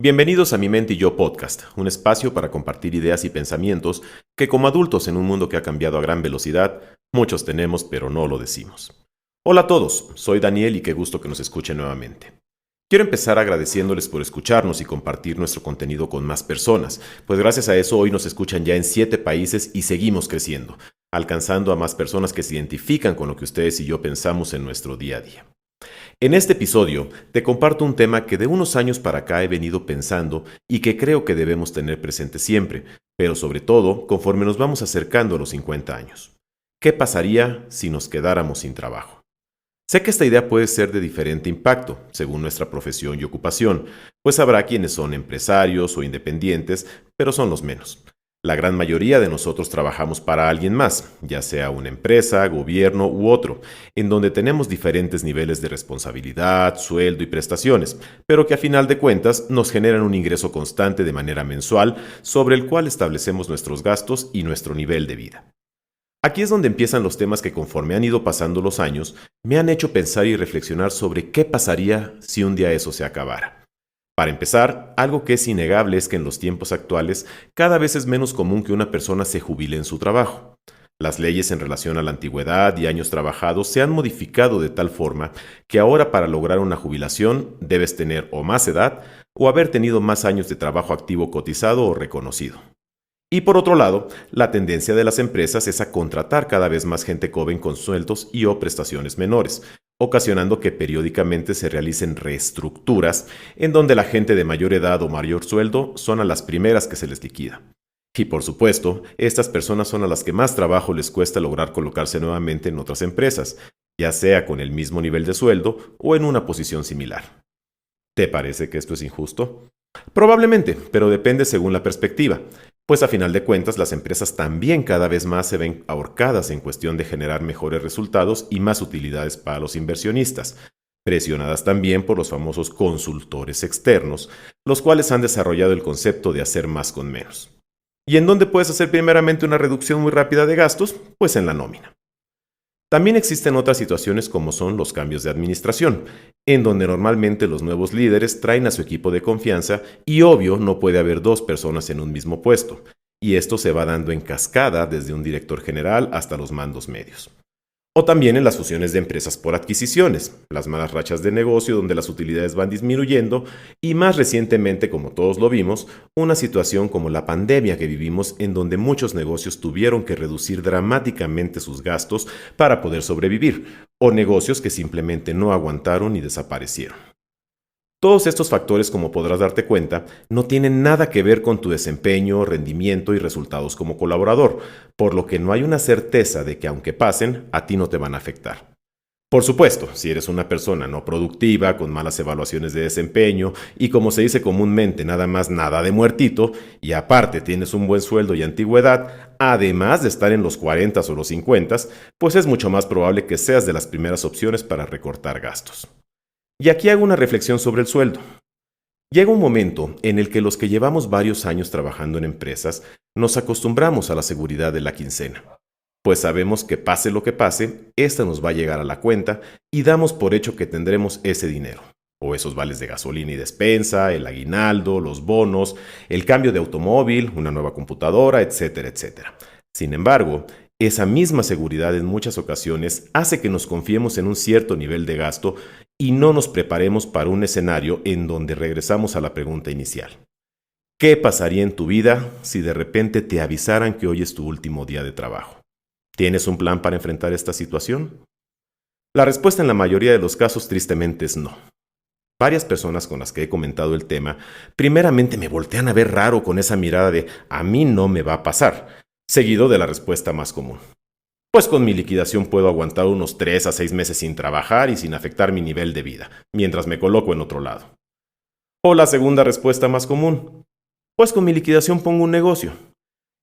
Bienvenidos a Mi Mente y Yo Podcast, un espacio para compartir ideas y pensamientos que como adultos en un mundo que ha cambiado a gran velocidad, muchos tenemos pero no lo decimos. Hola a todos, soy Daniel y qué gusto que nos escuchen nuevamente. Quiero empezar agradeciéndoles por escucharnos y compartir nuestro contenido con más personas, pues gracias a eso hoy nos escuchan ya en 7 países y seguimos creciendo, alcanzando a más personas que se identifican con lo que ustedes y yo pensamos en nuestro día a día. En este episodio te comparto un tema que de unos años para acá he venido pensando y que creo que debemos tener presente siempre, pero sobre todo conforme nos vamos acercando a los 50 años. ¿Qué pasaría si nos quedáramos sin trabajo? Sé que esta idea puede ser de diferente impacto, según nuestra profesión y ocupación, pues habrá quienes son empresarios o independientes, pero son los menos. La gran mayoría de nosotros trabajamos para alguien más, ya sea una empresa, gobierno u otro, en donde tenemos diferentes niveles de responsabilidad, sueldo y prestaciones, pero que a final de cuentas nos generan un ingreso constante de manera mensual sobre el cual establecemos nuestros gastos y nuestro nivel de vida. Aquí es donde empiezan los temas que conforme han ido pasando los años, me han hecho pensar y reflexionar sobre qué pasaría si un día eso se acabara. Para empezar, algo que es innegable es que en los tiempos actuales cada vez es menos común que una persona se jubile en su trabajo. Las leyes en relación a la antigüedad y años trabajados se han modificado de tal forma que ahora para lograr una jubilación debes tener o más edad o haber tenido más años de trabajo activo cotizado o reconocido. Y por otro lado, la tendencia de las empresas es a contratar cada vez más gente joven con sueldos y o prestaciones menores, ocasionando que periódicamente se realicen reestructuras en donde la gente de mayor edad o mayor sueldo son a las primeras que se les liquida. Y por supuesto, estas personas son a las que más trabajo les cuesta lograr colocarse nuevamente en otras empresas, ya sea con el mismo nivel de sueldo o en una posición similar. ¿Te parece que esto es injusto? Probablemente, pero depende según la perspectiva, pues a final de cuentas las empresas también cada vez más se ven ahorcadas en cuestión de generar mejores resultados y más utilidades para los inversionistas, presionadas también por los famosos consultores externos, los cuales han desarrollado el concepto de hacer más con menos. ¿Y en dónde puedes hacer primeramente una reducción muy rápida de gastos? Pues en la nómina. También existen otras situaciones como son los cambios de administración, en donde normalmente los nuevos líderes traen a su equipo de confianza y obvio no puede haber 2 personas en un mismo puesto, y esto se va dando en cascada desde un director general hasta los mandos medios. O también en las fusiones de empresas por adquisiciones, las malas rachas de negocio donde las utilidades van disminuyendo y más recientemente, como todos lo vimos, una situación como la pandemia que vivimos en donde muchos negocios tuvieron que reducir dramáticamente sus gastos para poder sobrevivir, o negocios que simplemente no aguantaron y desaparecieron. Todos estos factores, como podrás darte cuenta, no tienen nada que ver con tu desempeño, rendimiento y resultados como colaborador, por lo que no hay una certeza de que aunque pasen, a ti no te van a afectar. Por supuesto, si eres una persona no productiva, con malas evaluaciones de desempeño y como se dice comúnmente, nada más nada de muertito, y aparte tienes un buen sueldo y antigüedad, además de estar en los 40 o los 50, pues es mucho más probable que seas de las primeras opciones para recortar gastos. Y aquí hago una reflexión sobre el sueldo. Llega un momento en el que los que llevamos varios años trabajando en empresas nos acostumbramos a la seguridad de la quincena, pues sabemos que pase lo que pase, esta nos va a llegar a la cuenta y damos por hecho que tendremos ese dinero, o esos vales de gasolina y despensa, el aguinaldo, los bonos, el cambio de automóvil, una nueva computadora, etcétera, etcétera. Sin embargo, esa misma seguridad en muchas ocasiones hace que nos confiemos en un cierto nivel de gasto y no nos preparemos para un escenario en donde regresamos a la pregunta inicial. ¿Qué pasaría en tu vida si de repente te avisaran que hoy es tu último día de trabajo? ¿Tienes un plan para enfrentar esta situación? La respuesta en la mayoría de los casos tristemente es no. Varias personas con las que he comentado el tema, primeramente me voltean a ver raro con esa mirada de a mí no me va a pasar, seguido de la respuesta más común. Pues con mi liquidación puedo aguantar unos 3 a 6 meses sin trabajar y sin afectar mi nivel de vida, mientras me coloco en otro lado. O la segunda respuesta más común, pues con mi liquidación pongo un negocio.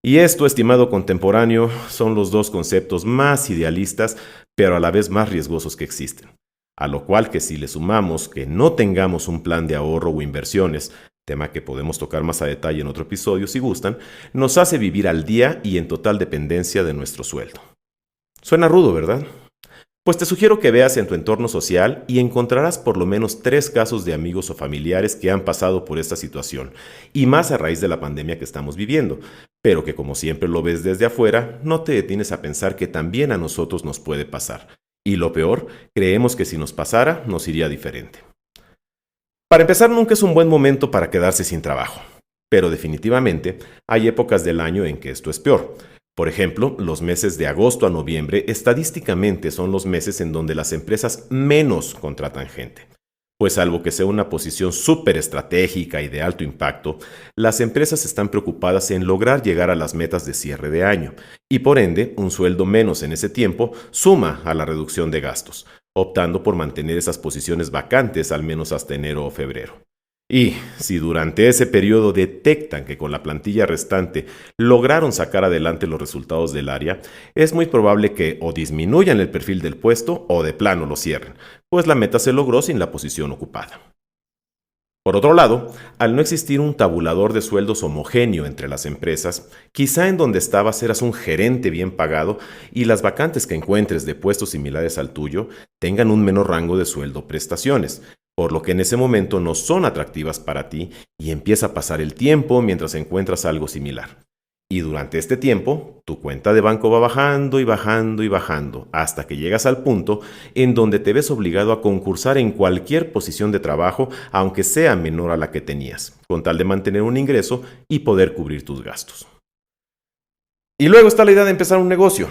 Y esto, estimado contemporáneo, son los 2 conceptos más idealistas, pero a la vez más riesgosos que existen. A lo cual que si le sumamos que no tengamos un plan de ahorro o inversiones, tema que podemos tocar más a detalle en otro episodio si gustan, nos hace vivir al día y en total dependencia de nuestro sueldo. Suena rudo, ¿verdad? Pues te sugiero que veas en tu entorno social y encontrarás por lo menos 3 casos de amigos o familiares que han pasado por esta situación, y más a raíz de la pandemia que estamos viviendo, pero que como siempre lo ves desde afuera, no te detienes a pensar que también a nosotros nos puede pasar. Y lo peor, creemos que si nos pasara, nos iría diferente. Para empezar, nunca es un buen momento para quedarse sin trabajo, pero definitivamente hay épocas del año en que esto es peor. Por ejemplo, los meses de agosto a noviembre estadísticamente son los meses en donde las empresas menos contratan gente. Pues salvo que sea una posición súper estratégica y de alto impacto, las empresas están preocupadas en lograr llegar a las metas de cierre de año, y por ende, un sueldo menos en ese tiempo suma a la reducción de gastos, optando por mantener esas posiciones vacantes al menos hasta enero o febrero. Y si durante ese periodo detectan que con la plantilla restante lograron sacar adelante los resultados del área, es muy probable que o disminuyan el perfil del puesto o de plano lo cierren, pues la meta se logró sin la posición ocupada. Por otro lado, al no existir un tabulador de sueldos homogéneo entre las empresas, quizá en donde estabas eras un gerente bien pagado y las vacantes que encuentres de puestos similares al tuyo tengan un menor rango de sueldo o prestaciones, por lo que en ese momento no son atractivas para ti y empieza a pasar el tiempo mientras encuentras algo similar. Y durante este tiempo, tu cuenta de banco va bajando y bajando y bajando, hasta que llegas al punto en donde te ves obligado a concursar en cualquier posición de trabajo, aunque sea menor a la que tenías, con tal de mantener un ingreso y poder cubrir tus gastos. Y luego está la idea de empezar un negocio.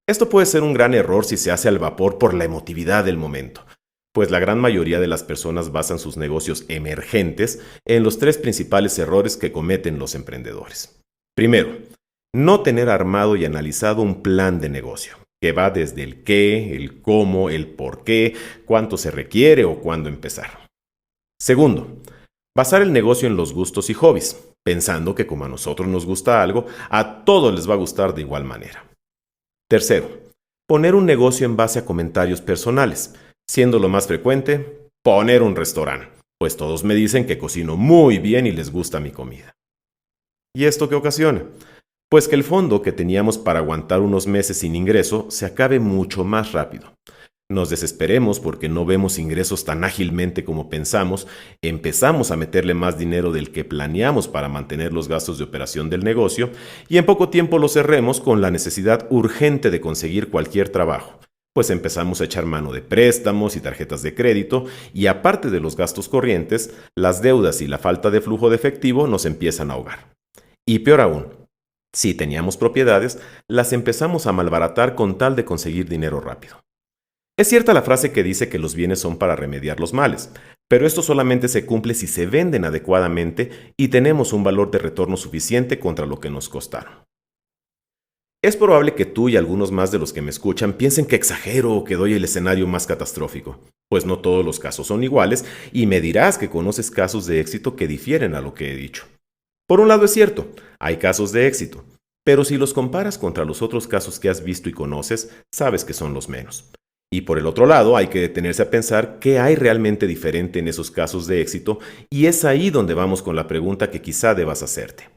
Esto puede ser un gran error si se hace al vapor por la emotividad del momento, pues la gran mayoría de las personas basan sus negocios emergentes en los 3 principales errores que cometen los emprendedores. Primero, no tener armado y analizado un plan de negocio, que va desde el qué, el cómo, el por qué, cuánto se requiere o cuándo empezar. Segundo, basar el negocio en los gustos y hobbies, pensando que como a nosotros nos gusta algo, a todos les va a gustar de igual manera. Tercero, poner un negocio en base a comentarios personales, siendo lo más frecuente, poner un restaurante, pues todos me dicen que cocino muy bien y les gusta mi comida. ¿Y esto qué ocasiona? Pues que el fondo que teníamos para aguantar unos meses sin ingreso se acabe mucho más rápido. Nos desesperemos porque no vemos ingresos tan ágilmente como pensamos, empezamos a meterle más dinero del que planeamos para mantener los gastos de operación del negocio y en poco tiempo lo cerremos con la necesidad urgente de conseguir cualquier trabajo, pues empezamos a echar mano de préstamos y tarjetas de crédito y aparte de los gastos corrientes, las deudas y la falta de flujo de efectivo nos empiezan a ahogar. Y peor aún, si teníamos propiedades, las empezamos a malbaratar con tal de conseguir dinero rápido. Es cierta la frase que dice que los bienes son para remediar los males, pero esto solamente se cumple si se venden adecuadamente y tenemos un valor de retorno suficiente contra lo que nos costaron. Es probable que tú y algunos más de los que me escuchan piensen que exagero o que doy el escenario más catastrófico, pues no todos los casos son iguales y me dirás que conoces casos de éxito que difieren a lo que he dicho. Por un lado es cierto, hay casos de éxito, pero si los comparas contra los otros casos que has visto y conoces, sabes que son los menos. Y por el otro lado, hay que detenerse a pensar qué hay realmente diferente en esos casos de éxito, y es ahí donde vamos con la pregunta que quizá debas hacerte.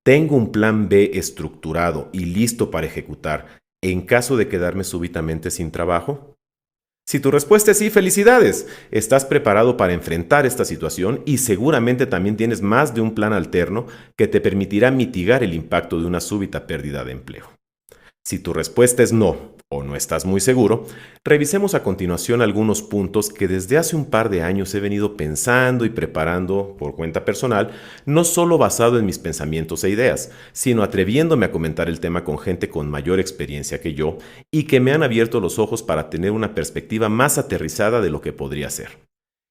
¿Tengo un plan B estructurado y listo para ejecutar en caso de quedarme súbitamente sin trabajo? Si tu respuesta es sí, felicidades. Estás preparado para enfrentar esta situación y seguramente también tienes más de un plan alterno que te permitirá mitigar el impacto de una súbita pérdida de empleo. Si tu respuesta es no o no estás muy seguro, revisemos a continuación algunos puntos que desde hace un par de años he venido pensando y preparando por cuenta personal, no solo basado en mis pensamientos e ideas, sino atreviéndome a comentar el tema con gente con mayor experiencia que yo y que me han abierto los ojos para tener una perspectiva más aterrizada de lo que podría ser.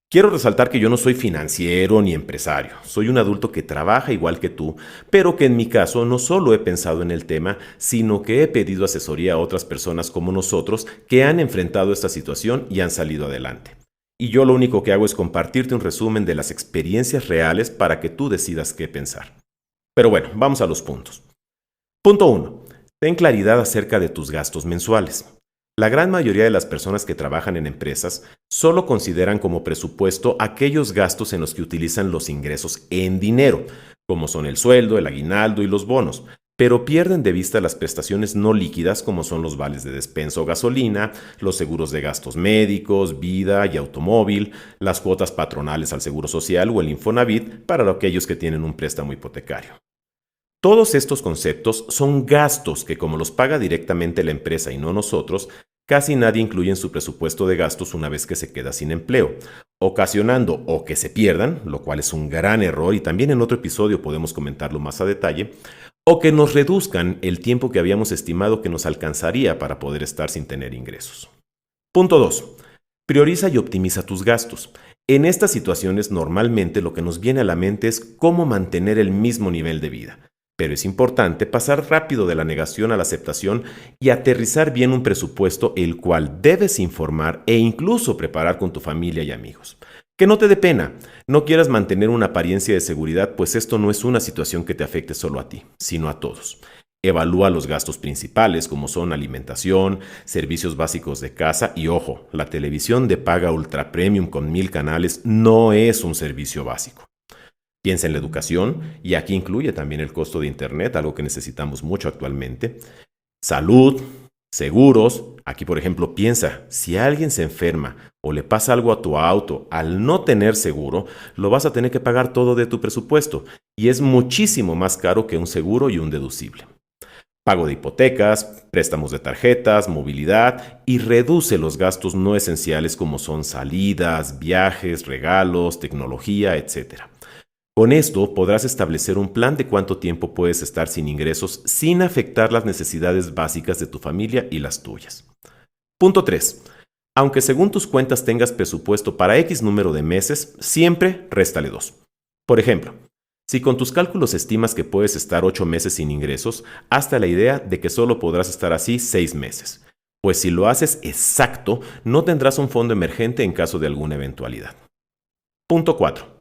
Quiero resaltar que yo no soy financiero ni empresario, soy un adulto que trabaja igual que tú, pero que en mi caso no solo he pensado en el tema, sino que he pedido asesoría a otras personas como nosotros que han enfrentado esta situación y han salido adelante. Y yo lo único que hago es compartirte un resumen de las experiencias reales para que tú decidas qué pensar. Pero bueno, vamos a los puntos. Punto 1. Ten claridad acerca de tus gastos mensuales. La gran mayoría de las personas que trabajan en empresas solo consideran como presupuesto aquellos gastos en los que utilizan los ingresos en dinero, como son el sueldo, el aguinaldo y los bonos, pero pierden de vista las prestaciones no líquidas como son los vales de despensa o gasolina, los seguros de gastos médicos, vida y automóvil, las cuotas patronales al Seguro Social o el Infonavit para aquellos que tienen un préstamo hipotecario. Todos estos conceptos son gastos que, como los paga directamente la empresa y no nosotros, casi nadie incluye en su presupuesto de gastos una vez que se queda sin empleo, ocasionando o que se pierdan, lo cual es un gran error y también en otro episodio podemos comentarlo más a detalle, o que nos reduzcan el tiempo que habíamos estimado que nos alcanzaría para poder estar sin tener ingresos. Punto 2. Prioriza y optimiza tus gastos. En estas situaciones normalmente lo que nos viene a la mente es cómo mantener el mismo nivel de vida. Pero es importante pasar rápido de la negación a la aceptación y aterrizar bien un presupuesto el cual debes informar e incluso preparar con tu familia y amigos. Que no te dé pena, no quieras mantener una apariencia de seguridad, pues esto no es una situación que te afecte solo a ti, sino a todos. Evalúa los gastos principales como son alimentación, servicios básicos de casa y ojo, la televisión de paga ultra premium con 1000 canales no es un servicio básico. Piensa en la educación, y aquí incluye también el costo de Internet, algo que necesitamos mucho actualmente. Salud, seguros. Aquí, por ejemplo, piensa, si alguien se enferma o le pasa algo a tu auto, al no tener seguro, lo vas a tener que pagar todo de tu presupuesto, y es muchísimo más caro que un seguro y un deducible. Pago de hipotecas, préstamos de tarjetas, movilidad y reduce los gastos no esenciales como son salidas, viajes, regalos, tecnología, etc. Con esto podrás establecer un plan de cuánto tiempo puedes estar sin ingresos sin afectar las necesidades básicas de tu familia y las tuyas. Punto 3. Aunque según tus cuentas tengas presupuesto para X número de meses, siempre réstale 2. Por ejemplo, si con tus cálculos estimas que puedes estar 8 meses sin ingresos, hazte la idea de que solo podrás estar así 6 meses. Pues si lo haces exacto, no tendrás un fondo emergente en caso de alguna eventualidad. Punto 4.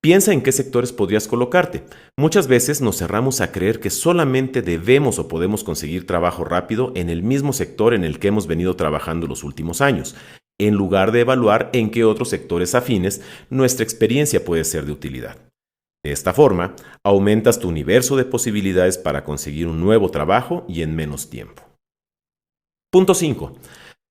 Piensa en qué sectores podrías colocarte. Muchas veces nos cerramos a creer que solamente debemos o podemos conseguir trabajo rápido en el mismo sector en el que hemos venido trabajando los últimos años, en lugar de evaluar en qué otros sectores afines nuestra experiencia puede ser de utilidad. De esta forma, aumentas tu universo de posibilidades para conseguir un nuevo trabajo y en menos tiempo. Punto 5.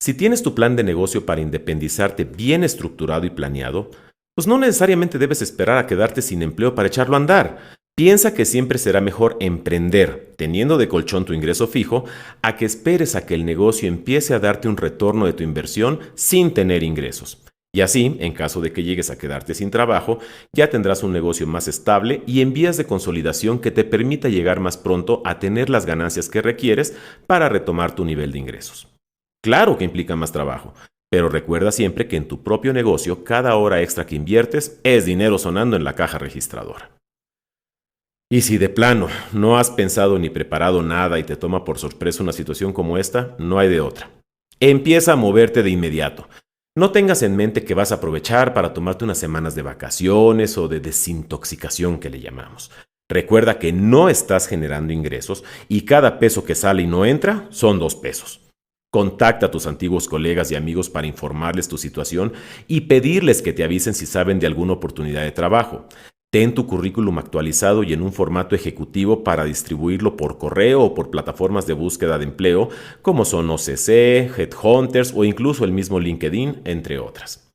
Si tienes tu plan de negocio para independizarte bien estructurado y planeado, pues no necesariamente debes esperar a quedarte sin empleo para echarlo a andar. Piensa que siempre será mejor emprender, teniendo de colchón tu ingreso fijo, a que esperes a que el negocio empiece a darte un retorno de tu inversión sin tener ingresos. Y así, en caso de que llegues a quedarte sin trabajo, ya tendrás un negocio más estable y en vías de consolidación que te permita llegar más pronto a tener las ganancias que requieres para retomar tu nivel de ingresos. Claro que implica más trabajo, pero recuerda siempre que en tu propio negocio cada hora extra que inviertes es dinero sonando en la caja registradora. Y si de plano no has pensado ni preparado nada y te toma por sorpresa una situación como esta, no hay de otra. Empieza a moverte de inmediato. No tengas en mente que vas a aprovechar para tomarte unas semanas de vacaciones o de desintoxicación que le llamamos. Recuerda que no estás generando ingresos y cada peso que sale y no entra son 2 pesos. Contacta a tus antiguos colegas y amigos para informarles tu situación y pedirles que te avisen si saben de alguna oportunidad de trabajo. Ten tu currículum actualizado y en un formato ejecutivo para distribuirlo por correo o por plataformas de búsqueda de empleo como son OCC, Headhunters o incluso el mismo LinkedIn, entre otras.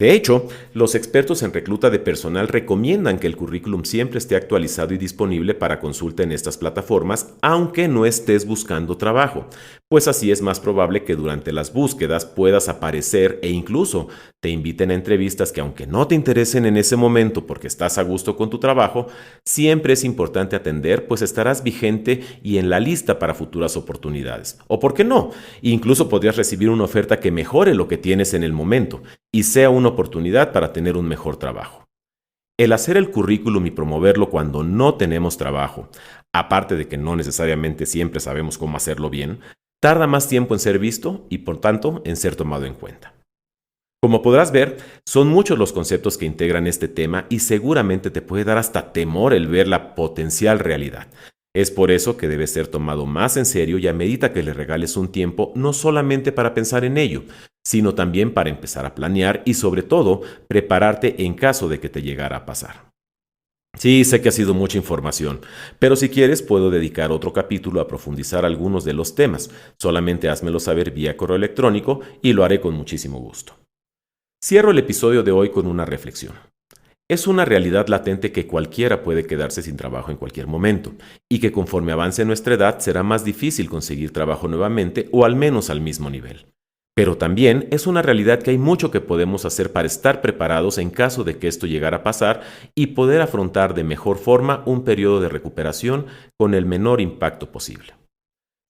De hecho, los expertos en recluta de personal recomiendan que el currículum siempre esté actualizado y disponible para consulta en estas plataformas, aunque no estés buscando trabajo, pues así es más probable que durante las búsquedas puedas aparecer e incluso te inviten a entrevistas que aunque no te interesen en ese momento porque estás a gusto con tu trabajo, siempre es importante atender, pues estarás vigente y en la lista para futuras oportunidades. O por qué no, incluso podrías recibir una oferta que mejore lo que tienes en el momento y sea una oportunidad para tener un mejor trabajo. El hacer el currículum y promoverlo cuando no tenemos trabajo, aparte de que no necesariamente siempre sabemos cómo hacerlo bien, tarda más tiempo en ser visto y por tanto en ser tomado en cuenta. Como podrás ver, son muchos los conceptos que integran este tema y seguramente te puede dar hasta temor el ver la potencial realidad. Es por eso que debe ser tomado más en serio y amerita que le regales un tiempo no solamente para pensar en ello, sino también para empezar a planear y sobre todo prepararte en caso de que te llegara a pasar. Sí, sé que ha sido mucha información, pero si quieres puedo dedicar otro capítulo a profundizar algunos de los temas. Solamente házmelo saber vía correo electrónico y lo haré con muchísimo gusto. Cierro el episodio de hoy con una reflexión. Es una realidad latente que cualquiera puede quedarse sin trabajo en cualquier momento, y que conforme avance nuestra edad será más difícil conseguir trabajo nuevamente o al menos al mismo nivel. Pero también es una realidad que hay mucho que podemos hacer para estar preparados en caso de que esto llegara a pasar y poder afrontar de mejor forma un periodo de recuperación con el menor impacto posible.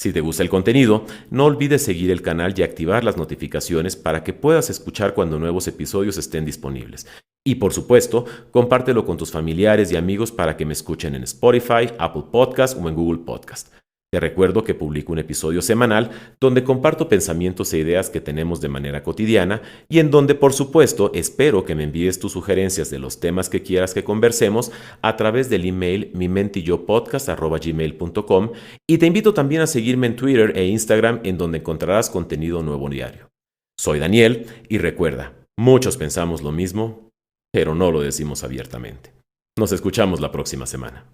Si te gusta el contenido, no olvides seguir el canal y activar las notificaciones para que puedas escuchar cuando nuevos episodios estén disponibles. Y por supuesto, compártelo con tus familiares y amigos para que me escuchen en Spotify, Apple Podcast o en Google Podcast. Te recuerdo que publico un episodio semanal donde comparto pensamientos e ideas que tenemos de manera cotidiana y en donde, por supuesto, espero que me envíes tus sugerencias de los temas que quieras que conversemos a través del email mimentiyopodcast@gmail.com y te invito también a seguirme en Twitter e Instagram en donde encontrarás contenido nuevo diario. Soy Daniel y recuerda, muchos pensamos lo mismo, pero no lo decimos abiertamente. Nos escuchamos la próxima semana.